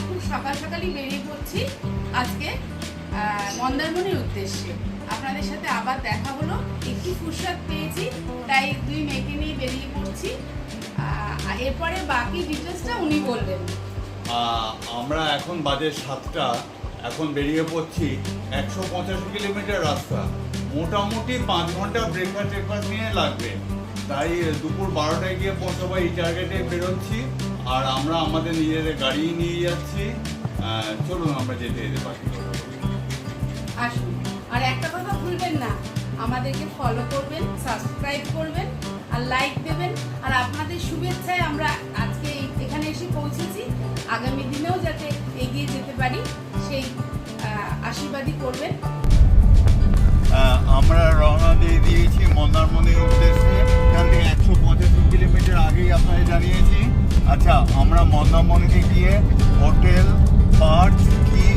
খুব সকাল সকালই বেরিয়ে পড়ছি আজকে মন্দারমণির উদ্দেশ্যে। আপনাদের সাথে আবার দেখা হলো, একটু ফুরসত পেয়েছি তাই দুই মেয়েকে নিয়ে বেরিয়ে পড়ছি। এরপরে বাকি ডিটেলসটা উনি বলবেন। আমরা এখন বাজে 7টা, এখন বেরিয়ে পড়ছি 185 কিলোমিটার রাস্তা, মোটামুটি 5 ঘন্টা ব্রেকফাস্ট নিয়ে লাগবে। তাই দুপুর 12টায় গিয়ে পৌঁছাবো এই টার্গেটে বেরোচ্ছি। আর আমরা আমাদের নিজেদের গাড়ি নিয়ে যাচ্ছি। চলুন আমরা যেতে পারি। আসুন, আর একটা কথা ভুলবেন না, আমাদেরকে ফলো করবেন, সাবস্ক্রাইব করবেন আর লাইক দেবেন। আর আপনাদের শুভেচ্ছায় আমরা আজকে এখানে এসে পৌঁছেছি, আগামী দিনেও যাতে এগিয়ে যেতে পারি সেই আশীর্বাদই করবেন। আমরা রওনা দিয়ে দিয়েছি মন্দারমণির উদ্দেশ্যে। এখান থেকে 185 কিলোমিটার আগেই আপনাদের জানিয়েছি। আচ্ছা, আমরা মন্দারমণিতে গিয়ে হোটেল পার্ক কিং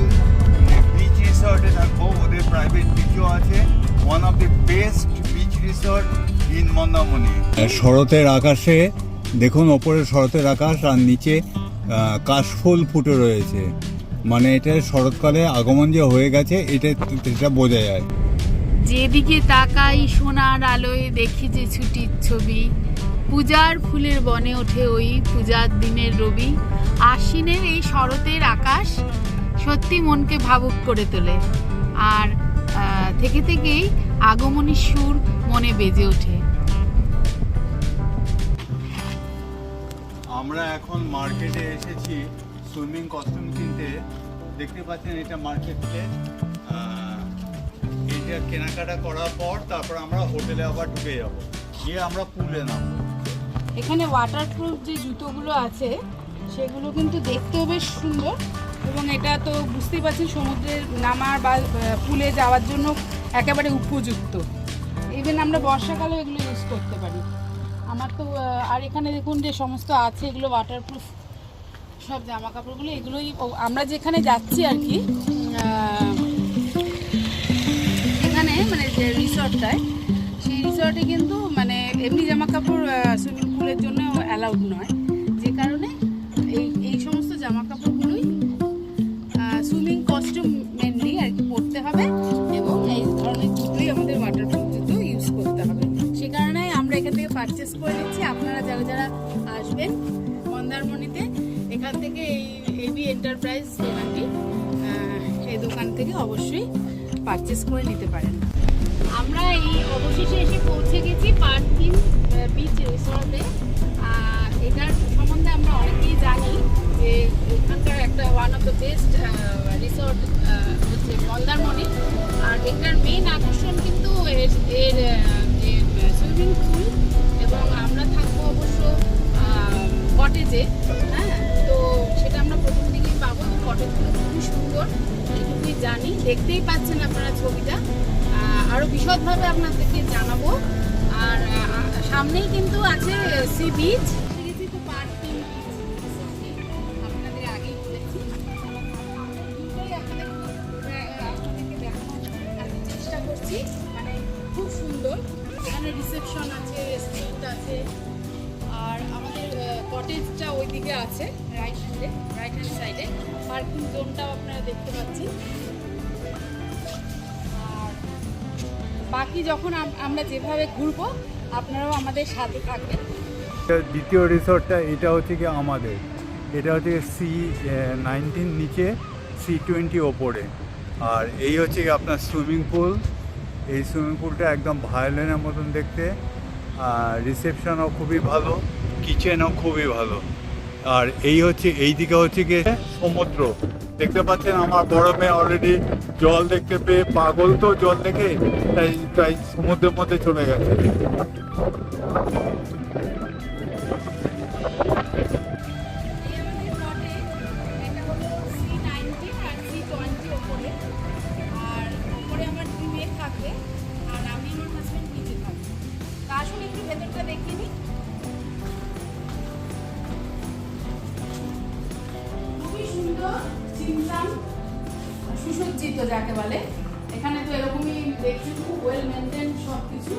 বিচ রিসর্টে থাকবো। ওদের প্রাইভেট বিচও আছে, one of the best beach resort in Mandarmani. শরতের আকাশে দেখুন, ওপরে শরতের আকাশ আর নিচে কাশফুল ফুটে রয়েছে, মানে এটা শরৎকালে আগমন যে হয়ে গেছে এটা বোঝা যায়। যেদিকে তাকাই সোনার আলোয় দেখি যে ছুটির ছবি, পূজার ফুলের বনে ওঠে ওই পূজার দিনের রবি। আশ্বিনের এই শরতের আকাশ সত্যি মনকে ভাবুক করে তোলে, আর থেকে থেকেই আগমনীর সুর মনে বেজে ওঠে। আমরা এখন মার্কেটে এসেছি সুইমিং কস্টিউম কিনতে। দেখতে পাচ্ছেন এটা মার্কেট প্লেস। এটা কেনাকাটা করার পর তারপর আমরা হোটেলে আবার ঢুকে যাব, গিয়ে আমরা পুলে নামবো। এখানে ওয়াটারপ্রুফ যে জুতোগুলো আছে সেগুলো কিন্তু দেখতেও বেশ সুন্দর, এবং এটা তো বুঝতেই পারছেন সমুদ্রের নামার বা পুলে যাওয়ার জন্য একেবারে উপযুক্ত। ইভেন আমরা বর্ষাকালেও এগুলো ইউজ করতে পারি। আমার তো আর এখানে দেখুন যে সমস্ত আছে এগুলো ওয়াটারপ্রুফ সব জামা কাপড়গুলো, এগুলোই আমরা যেখানে যাচ্ছি আর কি, এখানে মানে যে রিসর্টটায়, সেই রিসর্টে কিন্তু মানে এমনি জামা কাপড় সুইমিং পুলের জন্য অ্যালাউড নয়, যে কারণে এই সমস্ত জামা কাপড়গুলোই সুইমিং কস্টিউম মেনলি আর কি পরতে হবে, এবং এই ধরনের জুতোই আমাদের ওয়াটারপ্রুফ জুতো ইউজ করতে হবে। সে কারণে আমরা এখান থেকে পারচেস করে নিচ্ছি। আপনারা যারা যারা আসবেন মন্দারমণিতে, এখান থেকে এই এবি এন্টারপ্রাইজ দোকানটি, এই দোকান থেকে অবশ্যই পারচেস করে নিতে পারেন। আমরা এই অবশেষে এসে পৌঁছে গেছি পার্কিং বিচ রিসর্টে। এটার সম্বন্ধে আমরা অনেকেই জানি যে এখানকার একটা one of the best resort হচ্ছে মন্দারমণি। আর এটার মেইন আকর্ষণ কিন্তু এর যে সুইমিং পুল, এবং আমরা থাকবো অবশ্য কটেজে। হ্যাঁ, তো সেটা আমরা প্রথম দিকেই পাবো। কটেজগুলো খুবই সুন্দর, এইটুকুই জানি। দেখতেই পাচ্ছেন আপনারা ছবিটা, আরও বিশদভাবে আপনাদেরকে জানাবো। আর সামনেই কিন্তু আছে সি বিচ। তো পার্কিং আপনাদের আগেই বলেছি, আপনাদেরকে দেখানোর চেষ্টা করছি। মানে খুব সুন্দর, এখানে রিসেপশন আছে, স্ট্রিট আছে, আর আমাদের কটেজটা ওইদিকে আছে রাইট হ্যান্ড সাইডে। পার্কিং জোনটাও আপনারা দেখতে পাচ্ছেন। আর বাকি যখন আমরা যেভাবে ঘুরবো আপনারাও আমাদের সাথে থাকবেন। দ্বিতীয় রিসর্টটা এটা হচ্ছে কি আমাদের, এটা হচ্ছে C19 নিচে, C20 ওপরে। আর এই হচ্ছে কি আপনার সুইমিং পুল। এই সুইমিং পুলটা একদম ভায়োলিনের মতন দেখতে, আর রিসেপশনও খুবই ভালো, কিচেনও খুবই ভালো। আর এই হচ্ছে এই দিকে হচ্ছে কি সমুদ্র। দেখতে পাচ্ছেন আমার বড় মেয়ে অলরেডি জল দেখতে পেয়ে পাগল, তো জল দেখে তাই সমুদ্রের মধ্যে চলে গেছে। সুসজ্জিত যাকে বলে, এখানে তো এরকমই দেখছি, খুব ওয়েল মেনটেন সব কিছু,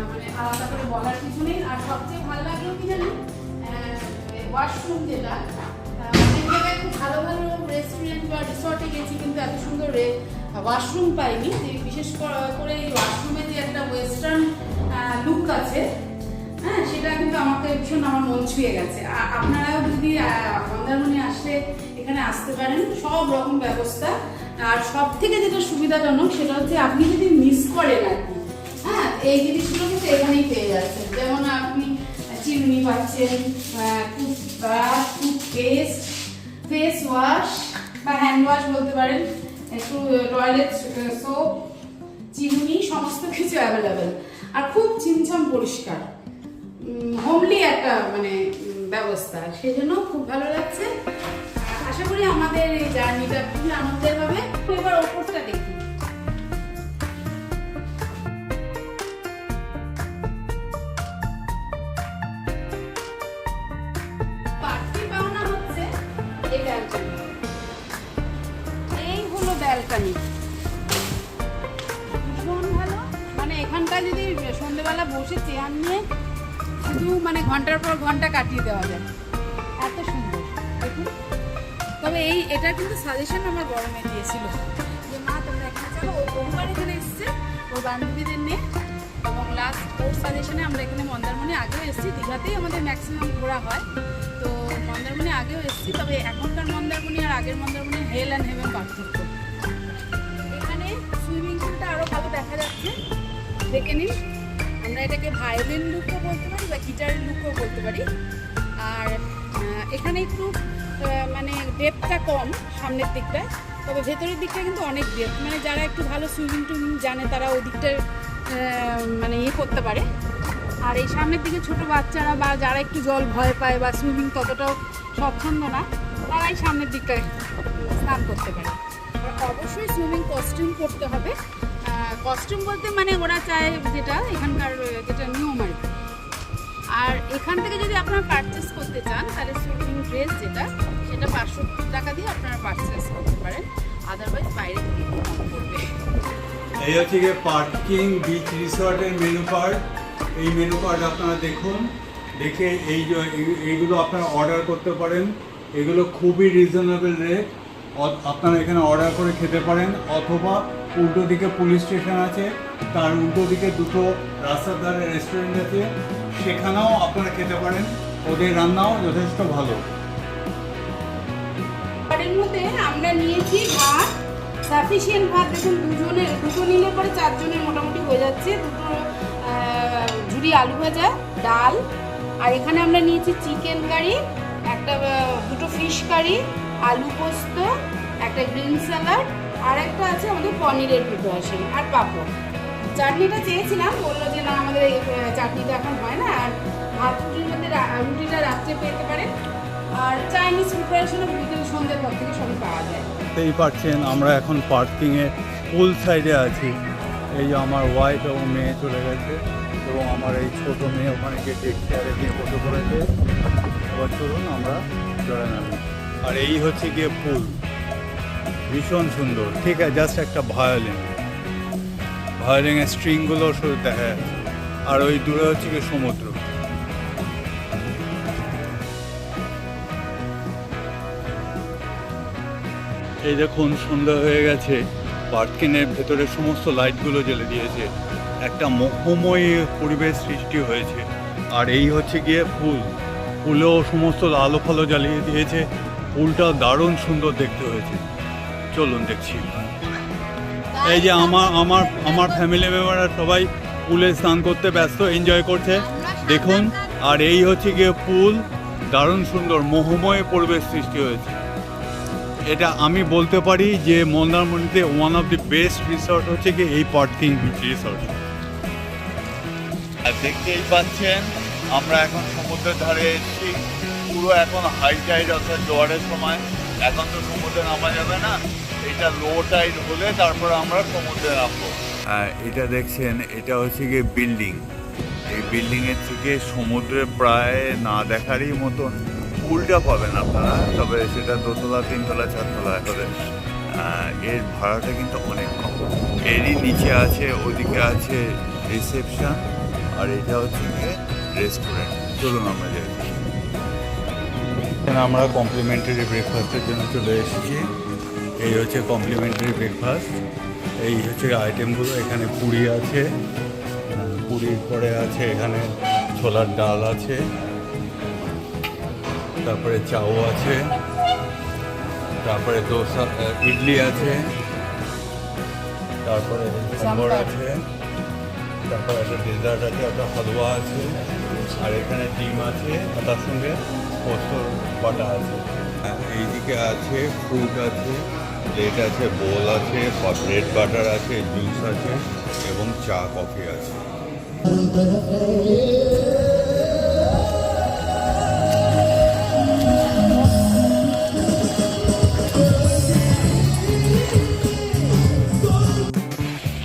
মানে আলাদা করে বলার কিছু নেই। আর সবচেয়ে ভালো লাগলো কি জানি, ওয়াশরুম যেটা অনেক জায়গায় খুব ভালো রেস্টুরেন্ট বা রিসর্টে গেছি কিন্তু এত সুন্দর ওয়াশরুম পাইনি। যে বিশেষ করে এই ওয়াশরুমে যে একটা ওয়েস্টার্ন লুক আছে, হ্যাঁ, সেটা কিন্তু আমাকে ভীষণ আমার মন ছুঁয়ে গেছে। আপনারাও যদি মন্দারমণি আসলে এখানে আসতে পারেন, সব রকম ব্যবস্থা। আর সব থেকে যেটা সুবিধাজনক সেটা হচ্ছে আপনি যদি মিস করেন আর কি, হ্যাঁ, এই জিনিসগুলো কিন্তু এখানেই পেয়ে যাচ্ছেন। যেমন আপনি চিমনি পাচ্ছেন, টুথব্রাশ, টুথপেস্ট, ফেস ওয়াশ বা হ্যান্ড ওয়াশ বলতে পারেন, একটু টয়লেট সোপ, চিমনি, সমস্ত কিছু অ্যাভেলেবেল। আর খুব ছিমছাম পরিষ্কার, হোমলি একটা মানে ব্যবস্থা, সেই জন্য খুব ভালো লাগছে। আশা করি আমাদের এই জার্নিটা খুবই আনন্দের হবে। এবার ওপরটা দেখি। পার্টি পাওনা হচ্ছে এই ব্যালকনি। এই হলো ব্যালকনি, ভীষণ ভালো। মানে এখানটা যদি সন্ধ্যেবেলা বসে চেয়ার নিয়ে শুধু মানে ঘন্টার পর ঘন্টা কাটিয়ে দেওয়া যায়, এত সুন্দর দেখুন। তবে এটা কিন্তু সাজেশন আমার বড় মেয়ে দিয়েছিল যে মা তোমরা এখানে চলো। ও বহুবার এখানে এসছে ওর বান্ধবীদের নিয়ে, এবং লাস্ট ওর সাজেশনে আমরা এখানে মন্দারমণি আগেও এসেছি। দীঘাতেই আমাদের ম্যাক্সিমাম ঘোরা হয়, তো মন্দারমণি আগেও এসেছি। তবে এখনকার মন্দারমণি আর আগের মন্দারমণি হেল অ্যান্ড হেভেন পার্থক্য। এখানে সুইমিং পুলটা আরও ভালো দেখা যাচ্ছে, দেখে নিন। আমরা এটাকে ভায়োলিন লুকও বলতে পারি বা গিটারের লুকও বলতে পারি। আর এখানে একটু মানে ডেপটা কম সামনের দিকটায়, তবে ভেতরের দিকটা কিন্তু অনেক ডেপ। মানে যারা একটু ভালো সুইমিং টুইমিং জানে তারা ওই দিকটায় মানে ইয়ে করতে পারে। আর এই সামনের দিকে ছোট বাচ্চারা বা যারা একটু জল ভয় পায় বা সুইমিং ততটাও স্বচ্ছন্দ না, তারা এই সামনের দিকটায় স্নান করতে পারে। আর অবশ্যই সুইমিং কস্টিউম পরতে হবে। কস্টিউম বলতে মানে ওরা চায় যেটা এখানকার যেটা নিয়ম আর কি। আর এখান থেকে যদি আপনারা পারচেস করতে চান তাহলে সুইমিং ড্রেস যেটা, সেটা 500 টাকা দিয়ে আপনারা পারচেস করতে পারেন, আদারওয়াইজ বাইরে থেকে কম পড়বে। এই হচ্ছে গিয়ে পার্কিং বিচ রিসর্টের মেনু কার্ড। এই মেনু কার্ড আপনারা দেখুন, দেখে এইগুলো আপনারা অর্ডার করতে পারেন। এগুলো খুবই রিজনেবল রেট, আপনারা এখানে অর্ডার করে খেতে পারেন। অথবা উল্টো দিকে পুলিশ স্টেশন আছে, তার উল্টো দিকে দুটো রাস্তার ধারে রেস্টুরেন্ট আছে, সেখানেও আপনারা খেতে পারেন। ওদের রান্নাও যথেষ্ট ভালো। এর মধ্যে আমরা নিয়েছি ভাত, সাফিসিয়েন্ট ভাত। দেখুন দুটো নিলে পরে 4 জনের মোটামুটি হয়ে যাচ্ছে। দুটো ঝুড়ি আলু ভাজা, ডাল, আর এখানে আমরা নিয়েছি চিকেন কারি, দুটো ফিশ কারি, আলু পোস্ত, একটা গ্রিন স্যালাড, আর একটা আছে আমাদের পনিরের প্রিপারেশন, আর পাঁপড়। চাটনিটা চেয়েছিলাম, বললো যে না আমাদের এই চাটনিটা এখন হয় না। আর ভাত রুটির মধ্যে রুটিটা রাত্রে পেতে পারেন। আর চাইনিজ প্রিপারেশনও বিকেল সন্ধ্যের পর থেকে সবই পাওয়া যায়। দেখতেই পাচ্ছেন আমরা এখন পার্কিংয়ে পুল সাইডে আছি। এই যে আমার ওয়াইফ এবং মেয়ে চলে গেছে, এবং আমার এই ছোট মেয়ে ওখানে গিয়ে টেক চেয়ারে গিয়ে ফটো করেছে। এবার চলুন আমরা চলে নামি। আর এই হচ্ছে গিয়ে পুল, ভীষণ সুন্দর। ঠিক আছে, জাস্ট একটা ভায়োলিনের স্ট্রিংগুলো শুধু দেখা যাচ্ছে। আর ওই দূরে হচ্ছে গিয়ে সমুদ্র। এই দেখুন সন্ধ্যা হয়ে গেছে, পার্কিংয়ের ভেতরে সমস্ত লাইটগুলো জ্বেলে দিয়েছে, একটা মোহময় পরিবেশ সৃষ্টি হয়েছে। আর এই হচ্ছে গিয়ে পুলেও সমস্ত আলো ফালো জ্বালিয়ে দিয়েছে। পুলটা দারুণ সুন্দর দেখতে হয়েছে। চলুন দেখছি। এই যে আমার ফ্যামিলি মেম্বাররা সবাই পুলে স্নান করতে ব্যস্ত, এনজয় করছে দেখুন। আর এই হচ্ছে গিয়ে পুল, দারুণ সুন্দর মোহময় পরিবেশ সৃষ্টি হয়েছে। এটা আমি বলতে পারি যে মন্দারমণিতে one of the best resort হচ্ছে কি এই পার্কিং বিচ রিসর্ট। আর দেখতেই পাচ্ছেন আমরা এখন সমুদ্রের ধারে এসেছি। পুরো এখন হাই টাইড অর্থাৎ জোয়ারের সময়। এখন তো সমুদ্রে নামা যাবে না, এটা লো টাইড হলে তারপর আমরা সমুদ্রে নামবো। এটা দেখছেন, এটা হচ্ছে গিয়ে বিল্ডিং। এই বিল্ডিংয়ের থেকে সমুদ্রে প্রায় না দেখারই মতন। পুলটা পাবেন আপনারা, তবে সেটা 2 তলা 3 তলা 4 তলা করে। এর ভাড়াটা কিন্তু অনেক কম। এরই নিচে আছে, ওদিকে আছে রিসেপশন, আর এটা হচ্ছে গিয়ে রেস্টুরেন্ট। চলুন আমরা যাই। এখানে আমরা কমপ্লিমেন্টারি ব্রেকফাস্টের জন্য চলে এসেছি। এই হচ্ছে কমপ্লিমেন্টারি ব্রেকফাস্ট। এই হচ্ছে আইটেমগুলো। এখানে পুরি আছে, পুরির পরে আছে এখানে ছোলার ডাল আছে, তারপরে চাও আছে, তারপরে দোসা, ইডলি আছে, তারপরে সাম্বর আছে, তারপরে একটা ডেজার্ট আছে, একটা হালুয়া আছে, আর এখানে ডিম আছে, আর তার সঙ্গে পোস্তর বাটা আছে। এইদিকে আছে ফ্রুট আছে, প্লেট আছে, বোল আছে, ব্রেড বাটার আছে, জুস আছে এবং চা কফি আছে।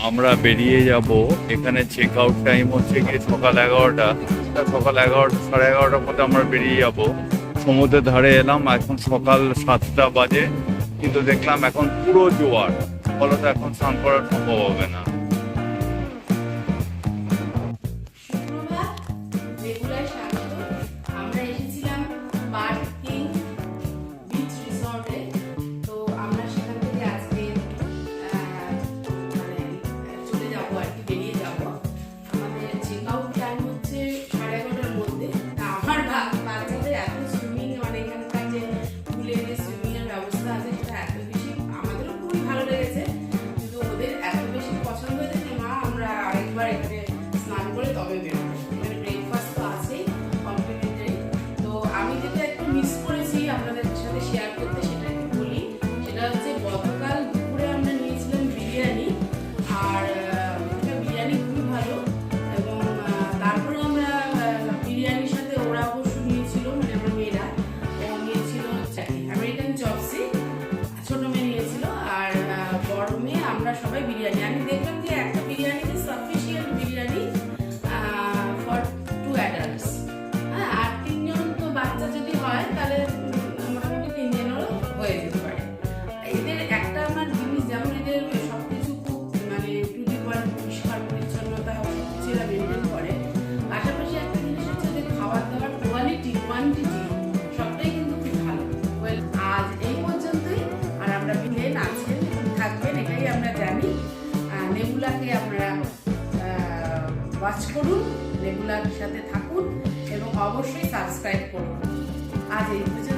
আমরা বেরিয়ে যাব। এখানে চেক আউট টাইম হচ্ছে গিয়ে সকাল 11টা। সকাল 11টা, সাড়ে 11টার মধ্যে আমরা বেরিয়ে যাব। সমুদ্রের ধারে এলাম, এখন সকাল 7টা বাজে, কিন্তু দেখলাম এখন পুরো জোয়ার, ফলত এখন স্নান করা সম্ভব হবে না। সুপ্রভাত, রেগুলার স্বাগত। আমরা এসেছিলাম পার্ক কিং বিচ রিসর্টে। তো আমরা সেখান থেকে আজকে চলে যাবো আর কি, বেরিয়ে যাবো। আমাদের চেক আউট টাইম হচ্ছে 11:30টার মধ্যে। তা আমার বাচ্চাদের এত সুইমিং, মানে এখানকার যে পুলে যে সুইমিং এর ব্যবস্থা আছে সেটা এত বেশি, আমাদেরও খুবই ভালো লেগেছে, কিন্তু ওদের এত বেশি পছন্দ হয়েছে যে মা আমরা আরেকবার এখানে স্নান করে তবে বেরোবো। এখানে ব্রেকফাস্ট তো আছেই কমপ্লিমেন্টারি। তো আমি যেটা একটু মিস করেছি আপনাদের সাথে শেয়ার করতে, সেটা একটু বলি। সেটা হচ্ছে গতকাল দুপুরে আমরা নিয়েছিলাম বিরিয়ানি, আর বিরিয়ানি খুবই ভালো। এবং তারপরে আমরা বিরিয়ানির সাথে ওরা অবশ্য নিয়েছিল, মানে আমার মেয়েরা, ও নিয়েছিল আমেরিকান চপসি, ছোট মেয়ে নিয়েছিল, আর বড় মেয়ে, আমরা সবাই বিরিয়ানি। আমি দেখলাম যে একটা বিরিয়ানিতে সাফিসিয়েন্ট বিরিয়ানি ফর 2 অ্যাডাল্টস। হ্যাঁ, আর 3 জন তো বাচ্চা যদি হয় তাহলে মোটামুটি 3 জনেরও হয়ে যেতে পারে। এদের একটা আমার জিনিস, যেমন এদের সবকিছু খুব মানে টু দি পয়েন্ট, পরিষ্কার পরিচ্ছন্নতা সবকিছু এরা মেনটেন করে। পাশাপাশি একটা জিনিস হচ্ছে যে খাবার দাবার কোয়ালিটি, কোয়ান্টিটি সবটাই কিন্তু খুব ভালো। ওয়েল, আজ এই পর্যন্তই। আর আমরা প্লেন আছেন এবং থাকবেন, এটাই আমরা জানি। নেবুলাকে আপনারা ওয়াচ করুন, নেবুলার সাথে থাকুন এবং অবশ্যই সাবস্ক্রাইব করুন। আজ এই পর্যন্ত।